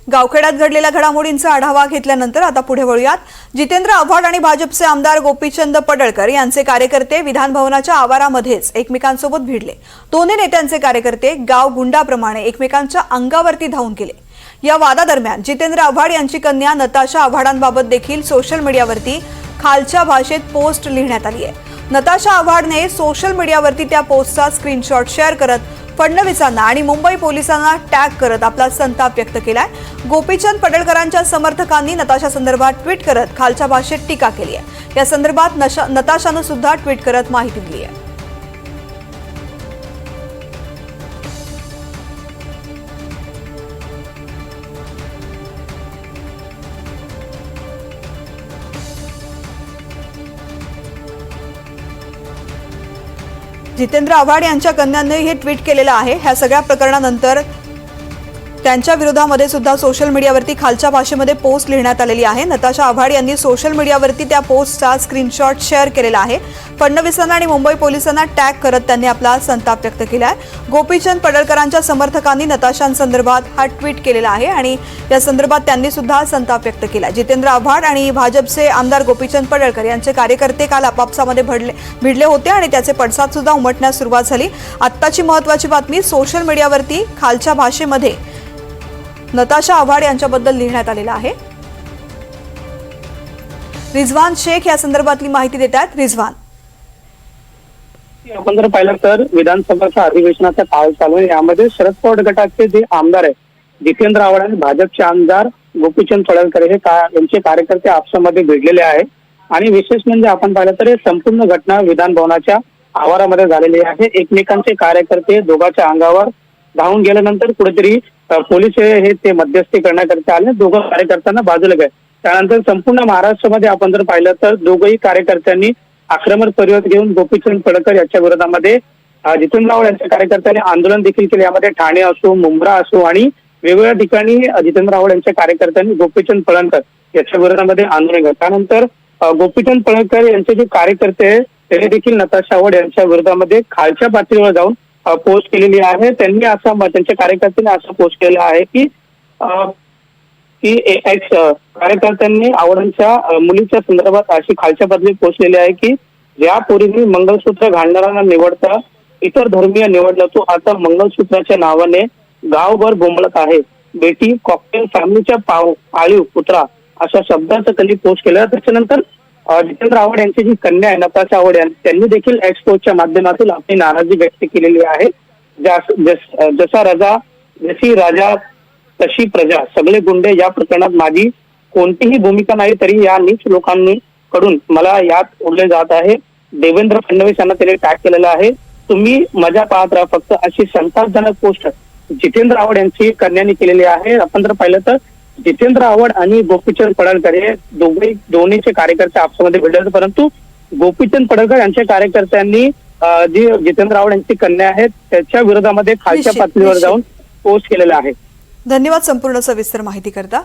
गावखेड्यात घडलेल्या घडामोडींचा आढावा घेतल्यानंतर आता पुढे वळूयात। जितेंद्र आव्हाड आणि भाजपचे आमदार गोपीचंद पडळकर यांचे कार्यकर्ते विधान भवनाच्या आवारामध्येच एकमेकांसोबत भिडले। दोन्ही नेत्यांचे कार्यकर्ते गाव गुंडाप्रमाणे एकमेकांच्या अंगावरती धावून गेले। या वादादरम्यान जितेंद्र आव्हाड यांची कन्या नताशा आव्हाडांबाबत देखील सोशल मीडियावरती खालच्या भाषेत पोस्ट लिहिण्यात आली आहे। नताशा आव्हाडने सोशल मीडियावरती त्या पोस्टचा स्क्रीनशॉट शेअर करत फडणवीसांना आणि मुंबई पोलिसांना टॅग करत आपला संताप व्यक्त केलाय। गोपीचंद पडळकरांच्या समर्थकांनी नताशा संदर्भात ट्विट करत खालच्या भाषेत टीका केली आहे। या संदर्भात नताशानं सुद्धा ट्विट करत माहिती दिली आहे। जितेंद्र आव्हाड यांच्या कन्यांनी हे ट्विट केलेलं आहे। ह्या सगळ्या प्रकरणानंतर त्यांच्या विरोधामध्ये सुद्धा सोशल मीडियावरती खालच्या भाषेमध्ये पोस्ट लिहिण्यात आलेली आहे। नताशा आव्हाड यांनी सोशल मीडियावरती त्या पोस्टचा स्क्रीनशॉट शेअर केलेला आहे। फडणवीसांना आणि मुंबई पोलिसांना टॅग करत त्यांनी आपला संताप व्यक्त केला आहे। गोपीचंद पडळकरांच्या समर्थकांनी नताशांसंदर्भात हा ट्विट केलेला आहे आणि या संदर्भात त्यांनी सुद्धा संताप व्यक्त केला। जितेंद्र आव्हाड आणि भाजपचे आमदार गोपीचंद पडळकर यांचे कार्यकर्ते काल आपापसामध्ये भिडले होते आणि त्याचे पडसाद सुद्धा उमटण्यास सुरुवात झाली। आत्ताची महत्त्वाची बातमी, सोशल मीडियावरती खालच्या भाषेमध्ये नताशा आव्हाड यांच्याबद्दल लिहिण्यात आलेला आहे। रिजवान शेख या संदर्भातली माहिती देतात। रिजवान, आपण जर पाहिलं तर विधानसभेच्या अधिवेशनाचा काळ चालू आहे। यामध्ये शरद पवार गटाचे जे आमदार आहेत जितेंद्र आव्हाड आणि भाजपचे आमदार गोपीचंद पडळकर हे यांचे कार्यकर्ते आपसामध्ये भिडलेले आहेत आणि विशेष म्हणजे आपण पाहिलं तर संपूर्ण घटना विधान भवनाच्या आवारामध्ये झालेली आहे। एकमेकांचे कार्यकर्ते दोघांच्या अंगावर धावून गेल्यानंतर कुठेतरी पोलीस हे ते मध्यस्थी करण्याकरता आले। दोघं कार्यकर्त्यांना बाजूला गेले। त्यानंतर संपूर्ण महाराष्ट्रामध्ये आपण जर पाहिलं तर दोघंही कार्यकर्त्यांनी आक्रमक परिवर्तन घेऊन गोपीचंद पडळकर यांच्या विरोधामध्ये जितेंद्र आव्हाड यांच्या कार्यकर्त्यांनी आंदोलन देखील केले। यामध्ये ठाणे असो, मुंब्रा असो आणि वेगवेगळ्या ठिकाणी जितेंद्र आव्हाड यांच्या कार्यकर्त्यांनी गोपीचंद पडळकर याच्या विरोधामध्ये आंदोलन केलं। त्यानंतर गोपीचंद पडळकर यांचे जे कार्यकर्ते त्यांनी देखील नताशा आव्हाड यांच्या विरोधामध्ये खालच्या पातळीवर जाऊन पोस्ट केलेली आहे। त्यांनी असं त्यांच्या कार्यकर्त्यांनी असं पोस्ट केलं आहे की एक्स कार्यकर्त्यांनी आव्हाडांच्या मुलीच्या संदर्भात अशी खालच्या पातळी पोस्ट केली आहे की ज्या पोरींनी मंगळसूत्र घालणाऱ्यांना निवडता इतर धर्मीय निवडला तो आता मंगळसूत्राच्या नावाने गावभर बोंबलत आहे। बेटी कॉकटेल फॅमिलीच्या पाळीव पुत्रा अशा शब्दांचं त्यांनी पोस्ट केलं। त्याच्यानंतर जितेंद्र आव्हाड यांची जी कन्या आहे नताशा आव्हाड त्यांनी देखील एक्स पोस्टच्या माध्यमातून आपली नाराजी व्यक्त केलेली आहे। जशी राजा तशी प्रजा, सगळे गुंडे, या प्रकरणात माझी कोणतीही भूमिका नाही तरी या नीच लोकांनी कडून मला यात ओढले जात आहे। देवेंद्र फडणवीस यांना त्यांनी टॅग केलेला आहे। तुम्ही मजा पाहत राहा फक्त, अशी संतापजनक पोस्ट जितेंद्र आव्हाड यांची कन्यांनी केलेली आहे। आपण जर पाहिलं तर जितेंद्र आव्हाड आणि गोपीचंद पडळकर हे दोन्हीचे कार्यकर्ते आपसामध्ये भिडले, परंतु गोपीचंद पडळकर यांच्या कार्यकर्त्यांनी जी जितेंद्र आव्हाड यांची कन्या आहेत त्याच्या विरोधामध्ये खालच्या पातळीवर जाऊन पोस्ट केलेला आहे। धन्यवाद संपूर्ण सविस्तर माहिती करता।